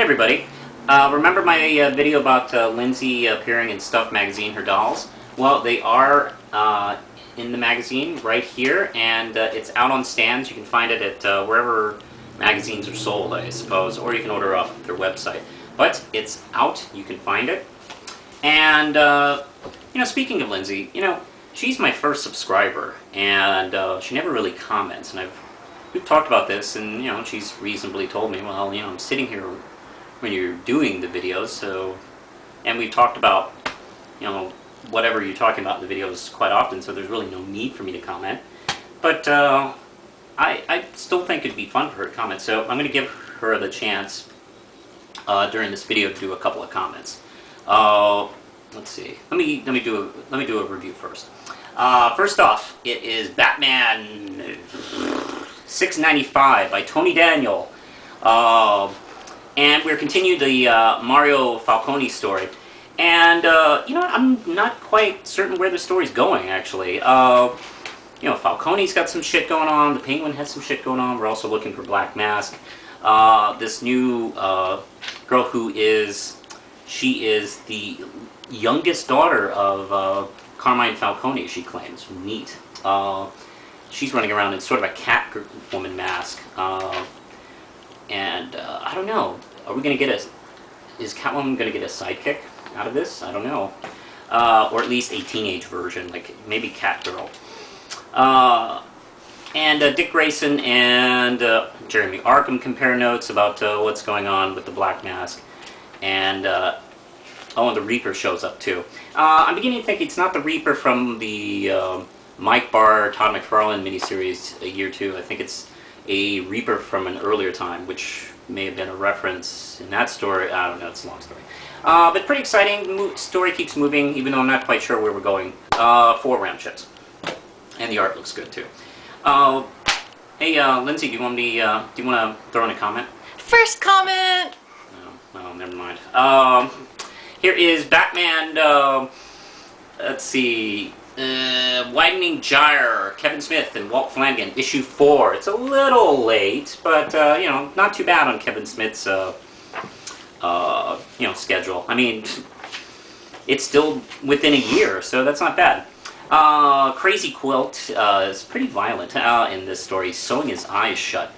everybody. Remember my video about Lindsay appearing in Stuff magazine, her dolls? Well, they are in the magazine right here, and it's out on stands. You can find it at wherever magazines are sold, I suppose, or you can order off their website. But it's out, you can find it. And, you know, speaking of Lindsay, you know, she's my first subscriber, and she never really comments, and we've talked about this, and, you know, she's reasonably told me, well, you know, I'm sitting here when you're doing the videos, so, and we've talked about, you know, whatever you're talking about in the videos quite often, so there's really no need for me to comment. But I still think it'd be fun for her to comment, so I'm going to give her the chance during this video to do a couple of comments. Let's see. Let me do a review first. First off, it is Batman 695 by Tony Daniel. And we're continuing the Mario Falcone story. And, you know, I'm not quite certain where the story's going, actually. You know, Falcone's got some shit going on, the Penguin has some shit going on, we're also looking for Black Mask. This new girl who she is the youngest daughter of Carmine Falcone, she claims. Neat. She's running around in sort of a Catwoman mask. And I don't know. Are we going to get is Catwoman going to get a sidekick out of this? I don't know. Or at least a teenage version, like maybe Catgirl. And Dick Grayson and Jeremy Arkham compare notes about what's going on with the Black Mask. And, oh, and the Reaper shows up too. I'm beginning to think it's not the Reaper from the Mike Barr, Todd McFarlane miniseries a year or two. I think it's a Reaper from an earlier time, which may have been a reference in that story. I don't know, it's a long story. But pretty exciting. The story keeps moving, even though I'm not quite sure where we're going. 4 round chips. And the art looks good too. Hey, Lindsay, do you want to throw in a comment? First comment! No, never mind. Here is Batman, let's see, Widening Gyre, Kevin Smith and Walt Flanagan, issue 4. It's a little late, but, you know, not too bad on Kevin Smith's, you know, schedule. I mean, it's still within a year, so that's not bad. Crazy Quilt is pretty violent in this story, sewing his eyes shut.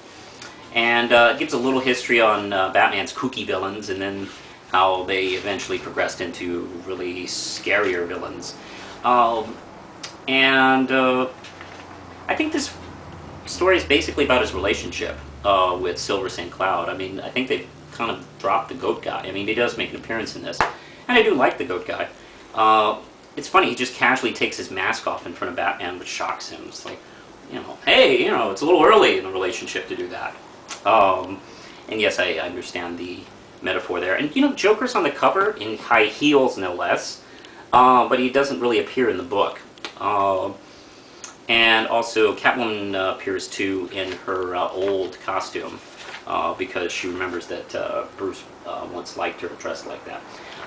And it gives a little history on Batman's kooky villains, and then how they eventually progressed into really scarier villains. And I think this story is basically about his relationship with Silver St. Cloud. I mean, I think they've kind of dropped the goat guy. I mean, he does make an appearance in this, and I do like the goat guy. It's funny, he just casually takes his mask off in front of Batman, which shocks him. It's like, you know, hey, you know, it's a little early in a relationship to do that. And yes, I understand the metaphor there. And, you know, Joker's on the cover in high heels, no less, but he doesn't really appear in the book. And also, Catwoman appears too in her old costume, because she remembers that Bruce once liked her dressed like that.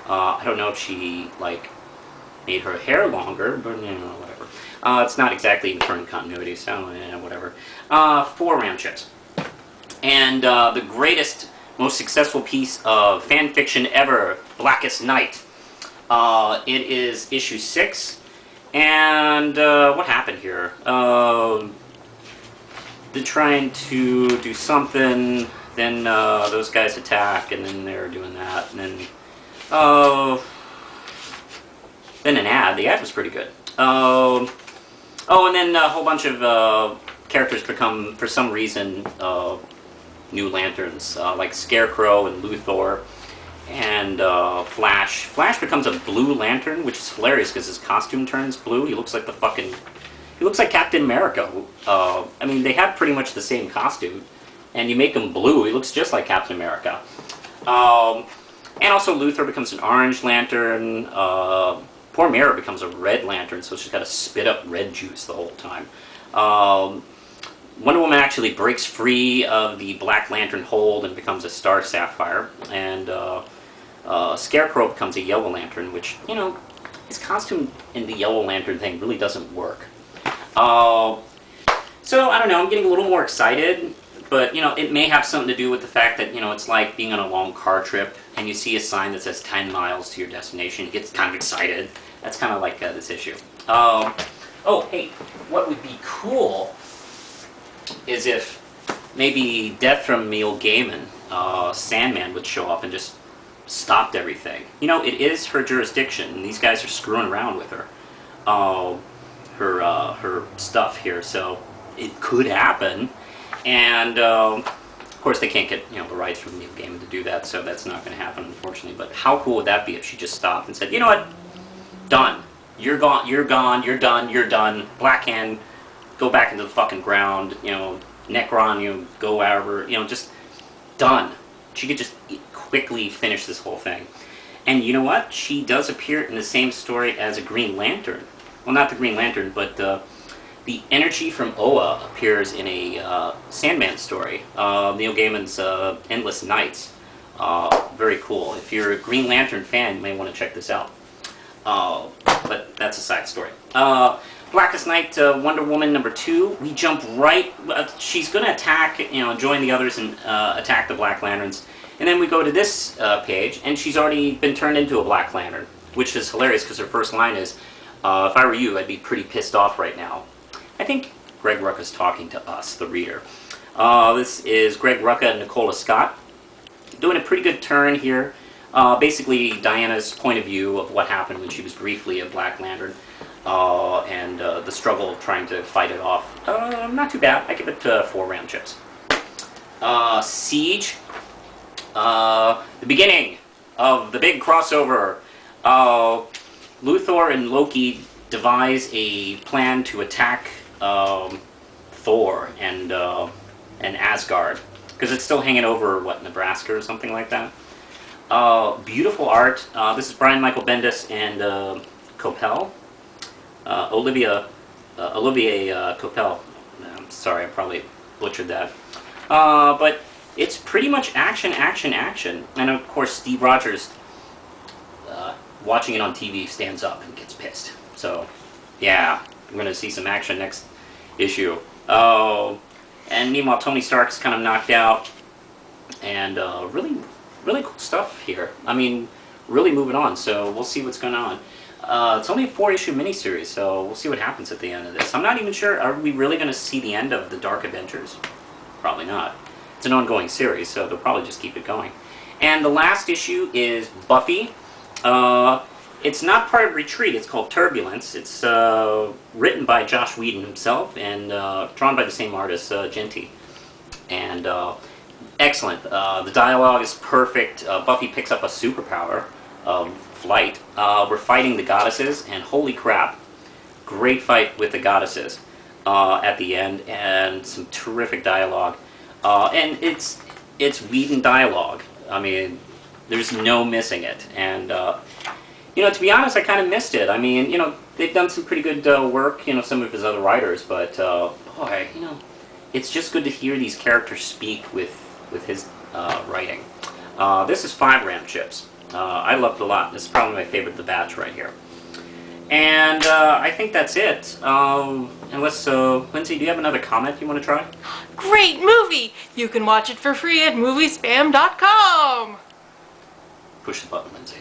I don't know if she, like, made her hair longer, but, you know, whatever. It's not exactly in current continuity, so, whatever. 4 round chips. And the greatest, most successful piece of fan fiction ever, Blackest Night. It is issue 6, and what happened here? They're trying to do something, then those guys attack, and then they're doing that, and then an ad. The ad was pretty good. Oh, and then a whole bunch of characters become, for some reason, new lanterns, like Scarecrow and Luthor, and Flash. Flash becomes a blue lantern, which is hilarious because his costume turns blue. He looks like he looks like Captain America. I mean, they have pretty much the same costume, and you make him blue, he looks just like Captain America. And also Luthor becomes an orange lantern. Poor Mara becomes a red lantern, so she's got to spit up red juice the whole time. Wonder Woman actually breaks free of the Black Lantern hold and becomes a Star Sapphire, and Scarecrow becomes a Yellow Lantern, which, you know, his costume in the Yellow Lantern thing really doesn't work. So, I don't know, I'm getting a little more excited But, you know, it may have something to do with the fact that, you know, it's like being on a long car trip and you see a sign that says 10 miles to your destination. You get kind of excited. That's kind of like this issue. Oh, hey, what would be cool is if maybe Death from Neil Gaiman, Sandman, would show up and just stopped everything. You know, it is her jurisdiction, and these guys are screwing around with her. Her stuff here, so it could happen. And, of course, they can't get, you know, the rights from Neil Gaiman to do that, so that's not going to happen, unfortunately. But how cool would that be if she just stopped and said, you know what, done. You're gone, you're gone, you're done, you're done. Black Hand, go back into the fucking ground, you know, Necron, you know, go wherever, you know, just done. She could just quickly finish this whole thing. And you know what? She does appear in the same story as a Green Lantern. Well, not the Green Lantern, but the energy from Oa appears in a Sandman story. Neil Gaiman's Endless Nights. Very cool. If you're a Green Lantern fan, you may want to check this out. But that's a side story. Blackest Night, Wonder Woman #2. We jump right. She's going to attack, you know, join the others and attack the Black Lanterns. And then we go to this page, and she's already been turned into a Black Lantern, which is hilarious because her first line is, "If I were you, I'd be pretty pissed off right now." I think Greg Rucka's talking to us, the reader. This is Greg Rucka and Nicola Scott doing a pretty good turn here. Basically, Diana's point of view of what happened when she was briefly a Black Lantern. And the struggle of trying to fight it off. Not too bad. I give it 4 round chips. Siege. The beginning of the big crossover. Luthor and Loki devise a plan to attack Thor and Asgard. Because it's still hanging over, what, Nebraska or something like that. Beautiful art. This is Brian Michael Bendis and Coppell. Olivier Coppell. I'm sorry, I probably butchered that. But it's pretty much action, action, action. And of course, Steve Rogers, watching it on TV, stands up and gets pissed. So, yeah, we're going to see some action next issue. And meanwhile, Tony Stark's kind of knocked out. And really cool stuff here. I mean, really moving on. So we'll see what's going on. It's only a 4-issue miniseries, so we'll see what happens at the end of this. I'm not even sure, are we really going to see the end of the Dark Adventures? Probably not. It's an ongoing series, so they'll probably just keep it going. And the last issue is Buffy. It's not part of Retreat, it's called Turbulence. It's written by Josh Whedon himself and drawn by the same artist, Genty. And excellent. The dialogue is perfect. Buffy picks up a superpower of flight. We're fighting the goddesses, and holy crap, great fight with the goddesses at the end, and some terrific dialogue. And it's Whedon dialogue. I mean, there's no missing it. And you know, to be honest, I kind of missed it. I mean, you know, they've done some pretty good work, you know, some of his other writers, but boy, you know, it's just good to hear these characters speak with his writing. This is 5 round chips. I loved it a lot. This is probably my favorite of the batch right here. And I think that's it. Unless, Lindsay, do you have another comment you want to try? Great movie! You can watch it for free at moviespam.com! Push the button, Lindsay.